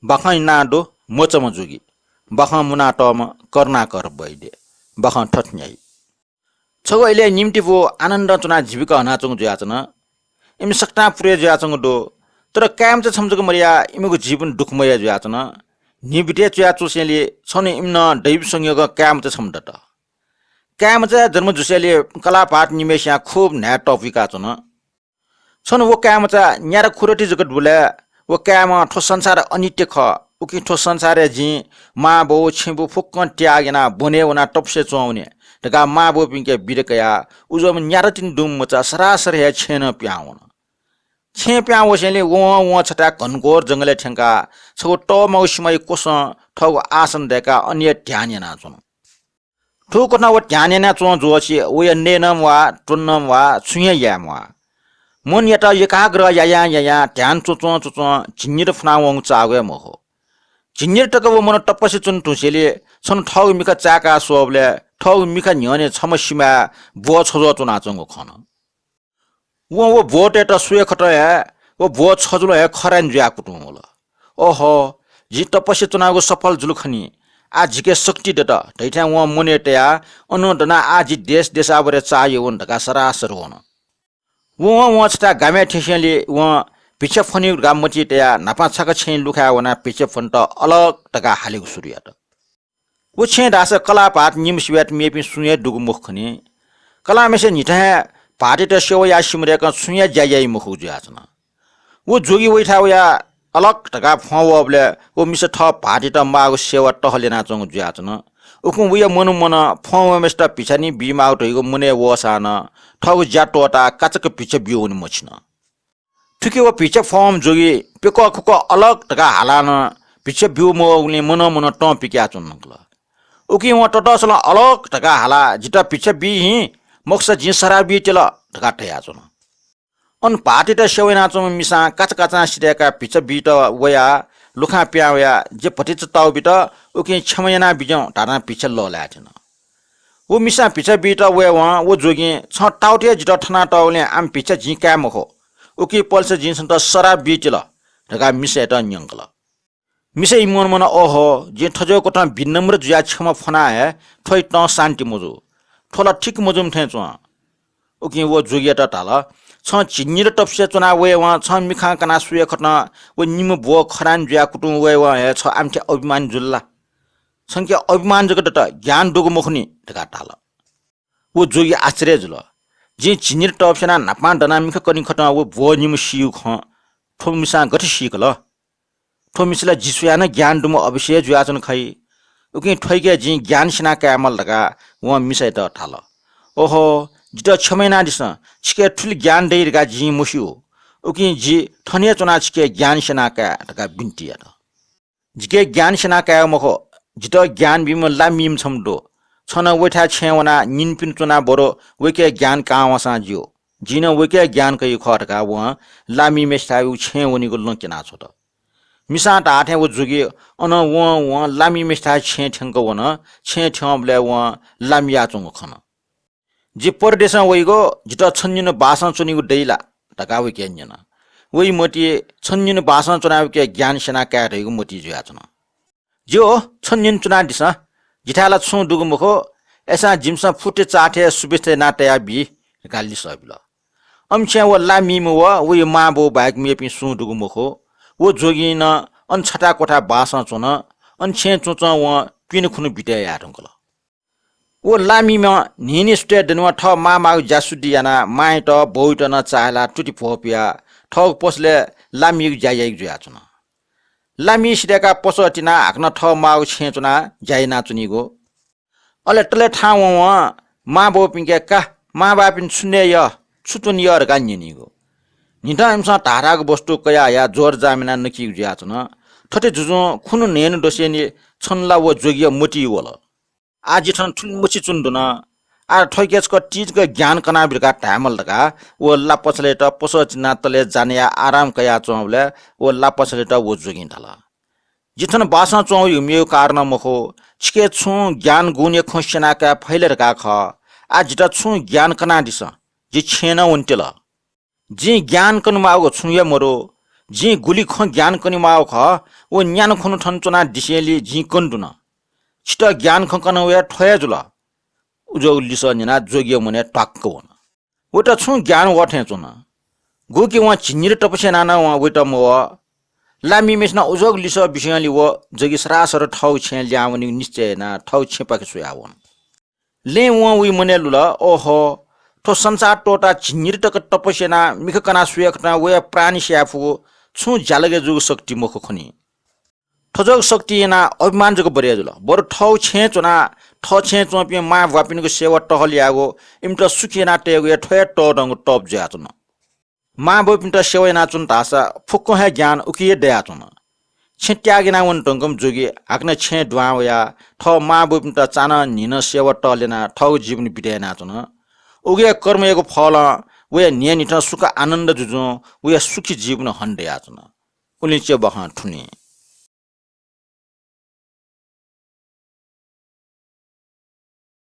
Bakan Nado, Machaamh Jogi, Bakan Munatom, Karunakar Baidya, Bakan Tatnyai. Chawile Nimtivo, Ananda Tuna Jivika Natung Jatana, Im Sakta Pure Jatango, तर काम चाहिँ समझको मरिया इमको जीवन दुखमय ज्यातना निबिटे च्या चुसेले छने इम्न दैव संयोग काम चाहिँ समदत काम चाहिँ जन्म जुसेले कला पाठ निमेशया खूब न्या टपिक आछन छन वो काम चाहिँ न्यार खुरटी जगत बुले वो काम ठो संसार अनित्य ख उकि ठो संसार जी मा बो छिबु फुक्क त्यागेना बने वना टपसे चौने तका मा बो पिंके बिरकया उजम न्यार तिन दुम मचा सरासर हे छेन प्याउन छेप्या वसेले वो छटा घनघोर जंगले ठेंका छगो ट मौसमय कोस ठगो आसन देका अन्य ध्यानेना चुन ठुकना व ध्यानेना चुन जोछि व नेनम वा टुन्नम वा छुय यामवा मन यता एकाग्र या ध्यान चुचो झिन्निर फनावङ चागे महो झिन्निर टकव मन टप्पसे चुन ठुसेले छन ठग मिका चाका सोबले ठग मिका न्यने समस्यामा बो छजो चुना चंगो खन वो भोट एटा सुए खट है वो भोट छजुलो है खरान ज्या कुटुम होला ओहो जी तपस्य चुनावको सफल जुलखनी आज के शक्ति दटा दैठा व मोनेटया अनुदना आज देश देशाबरे चाहियो वन ढका सरासर होन वो छटा गामे ठेसेले व पिछे फनी गाममति तया नापा छक छैन लुखा वना पिछे फन्ट अलग ढका हालेको सूर्य त वो छे दास कला पात निम शिवत मेपि सुये दुगु मुख खनी कला मेसे निठा पाटे त सेवया सिमरेका सुया जायै मुखु ज्याचना वो जोगी वैठा वया अलग टका फवबले वो मिस ठ पाटे त मागो सेवा टहलेना चंग ज्याचना उकु वया मनु मन फवमेस्ट पिछानी बिमा उठैको मुने वसान ठगु ज्याटोटा काचक पिछे बिउन मछिन ठुके वो पिछे फम जोगी पेको खुको अलग टका हालान पिछे बिउ मोगले मन मन ट पिक्या चुनकला उकि व टटसल अलग टका हाला जिता पिछे बि मोक्ष जी सराबी टेल ढकाटया चुन अन पाटी त सेवेना चुम मिसा काचा सिरेका पिछ बिट वया लुखा प्यावया जे पटिच ताउ बिट उकि छमयना बिजौ टाना पिछ लला थिन वो मिसा पिछ बिट वया वो जोगी छ टाउटे जिट ठना टाउले आम पिछ जी काम हो उकि पल्स जिन त सराबी टेल ढका मिसे त न्यंकल मिसे मन मन ओहो जे ठजो कोठा विनम्र जुया छम फना है थoi त शान्ति मुजु थोला ठीक मजुम थे चुआ उकि वो जोगिया टाल छ चिन्निर टपसे चुना वे वा छ मिखा कना सुए खटना वो निम बो खरान ज्या कुटु वे वा हे छ आमथे अभिमान जुल्ला संख्या अभिमान जगत त ज्ञान दुगु मुखनी ढका टाल वो जोगी आश्चर्य जुल जे चिन्निर टपसेना नापा दना मिख कनि खटना वो बो निम सिउ ख थो मिसा गठि सिकल थो मिसला जिसुया न ज्ञान दुम अवश्य जुयाचन खै उकि ठैके जी ज्ञान सिना कामल ढका व मिसै त ठाल ओहो जित छमेना दिस छिके ठुल ज्ञान दैरका जी मुसिउ उकि जी ठने चुना छिके ज्ञान सिना का ढका बिन्टिया त जिके ज्ञान सिना का मखो जित ज्ञान बिम लामिम छमदो छन वैठा छेवना निनपिन चुना बरो वके ज्ञान कावसा जियो जिन वके ज्ञान कै खटका व लामी मेस्ताउ छेवनी गु लंकेना छ त मिसा टाथे वो जुगी अन वो लामी मेस्ता छे ठंग वन छे ठमले वो लामिया चंग खन जे परदेश वइगो जित छन्निन बासन चुनिगु दैला टका वे केन्यन वइ मति छन्निन बासन चुनाव के ज्ञान सेना का रहेगु मति जुया छन जो छन्निन चुना दिस जिठाला छु दुगु मुखो एसा जिमसा फुटे चाठे सुबिस्ते नाटया बि गाली सबिल अमछे वो लामी म वइ माबो बाइक मेपि सु दुगु मुखो वो जोगिन अन छटा कोठा बासा चुन अन छे चुच व पिन खुनु बिटे याटंकल वो लामीमा निनि स्टे दनवा ठ मामा जासुदियाना माइट बोइट न चाहला टुटी फोपिया ठग पसले लामी जायै जुया चुन लामी सिडेका पसटिना हाक्न ठ माउ छे चुना जाइना चुनिगो अले टले ठाव व मा बो पिंके का मा बापिन सुने य छुतुन यर गान्यनिगो निटा हमसा ताराको वस्तु कया या जोर जामिना नकी जुया चुन ठटे जुजु खुनु नेन दोसेनी छनला वो जोगिया मोटी वल आज ठन ठुन मुछि चुन्दुन आ ठैकेसको चीजको ज्ञान कना बिरका टामल दका वो लापछले त पसचिना तले जाने आराम कया चौबले वो लापछले त वो जोगिन थाला जिथन बासा चौ युमियो कारण मखो छिके छु ज्ञान गुने खोसेना का फैलेर का ख आज जिता छु ज्ञान कना दिस जि छेन उन्टेल जी ज्ञान कन मागो छुया मरो जी गुली ख ज्ञान कनि माओ ख ओ न्यान खनु ठन चुना डिसेली जी कन्दुन छिट ज्ञान ख कन वे ठय जुल उजो लिस निना जोगियो मने टक्क वन वटा छु ज्ञान वठे चुन गोकी वा चिन्निर टपसे नाना वा वटा म लामी मेसना उजोग लिस बिसयली व जोगी सरासर ठौ छे ल्यावनि निश्चय ना ठौ छेपा के सुयावन ले वा वी मने लुल ओहो ठो संसार टोटा चिन्निर टक टपसेना मिख कना सुयकना वे प्राणी स्याफु छु जालगे जुग शक्ति मुख खनि ठजग शक्ति ना अभिमान जग बरे जुल बर ठौ छे चुना ठ छे चोपि मा वापिनको सेवा टहलियागो इमट सुखिना टेगो ठय ट डंग टप ज्याचुन मा बोपिन्ट सेवा ना चुन तासा फुक्को है ज्ञान उकिए दया चुन छेट्यागिना वन टंगम जोगी हाक्न छे द्वावया ठ मा बोपिन्ट चाना निन सेवा टलेना ठौ जीवन बिटेना चुन उगे कर्म एको फल वे नियनिठ सुख आनन्द जुजो वे सुखी जीवन हण्डया चुन उलिचे बहा ठुनी